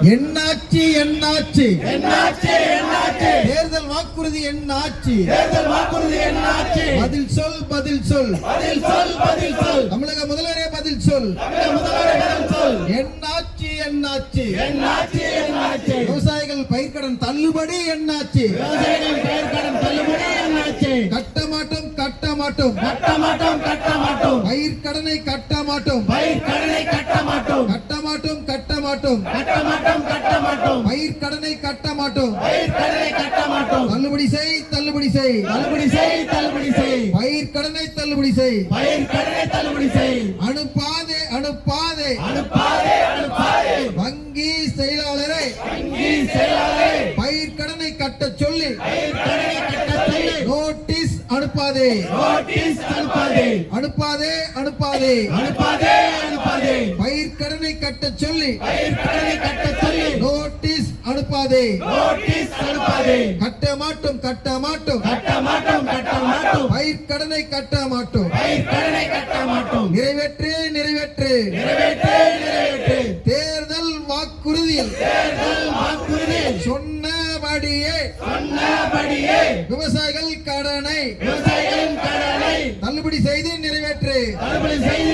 என்னாச்சு என்னாச்சு என்னாச்சு என்னாச்சு தேர்தல் வாக்குறுதி என்னாச்சு தேர்தல் வாக்குறுதி என்னாச்சு பதில் சொல் பதில் சொல் பதில் சொல் பதில் சொல் தமிழக முதல்வரே பதில் சொல் தமிழக முதல்வரே பதில் சொல் என்னாச்சு என்னாச்சு என்னாச்சு என்னாச்சு விவசாயிகள் பயிர்க்கடன் தள்ளுபடி என்னாச்சு விவசாயிகள் பயிர்க்கடன் தள்ளுபடி என்னாச்சு கட்ட மாட்டோம் கட்ட மாட்டோம் கட்ட மாட்டோம் கட்ட மாட்டோம் பயிர்க்கடனை கட்ட மாட்டோம் பயிர்க்கடனை கட்ட மாட்டோம் கட்ட மாட்டோம் கட்ட மாட்டோம் கட்ட மாட்டோம் கட்ட மாட்டோம் பயிர்க்கடனை கட்ட மாட்டோம் பயிர்க்கடனை கட்ட மாட்டோம் தள்ளுபடி செய் தள்ளுபடி செய் தள்ளுபடி செய் தள்ளுபடி செய் பயிர்க்கடனை தள்ளுபடி செய் பயிர்க்கடனை தள்ளுபடி செய் அனுப்பாதே அனுப்பாதே அனுப்பாதே அனுப்பாதே வங்கி செயலாளரை வங்கி செயலாளரை பயிர்க்கடனை கட்ட சொல்லி பயிர்க்கடனை கட்ட சொல்லி நோட்டீஸ் அனுப்பாதே நோட்டீஸ் அனுப்பாதே அனுப்பாதே அனுப்பாதே அனுப்பாதே அனுப்பாதே பயிர்க்கடனை கட்ட சொல்லி பயிர்க்கடனை கட்ட சொல்லி நோட்டீஸ் அனுப்பாதே நோட்டீஸ் அனுப்பாதே கட்ட மாட்டோம் கட்ட மாட்டோம் கட்ட மாட்டோம் கட்ட மாட்டோம் பயிர்க்கடனை கட்ட மாட்டோம் பயிர்க்கடனை கட்ட மாட்டோம் நிறைவேற்று நிறைவேற்று நிறைவேற்று நிறைவேற்று தேர்தல் வாக்குறுதியில் தேர்தல் வாக்குறுதி சொன்னபடியே சொன்னபடியே விவசாயிகள் கடனை விவசாயிகளின் கடனை தள்ளுபடி செய்து நிறைவேற்று தள்ளுபடி செய்து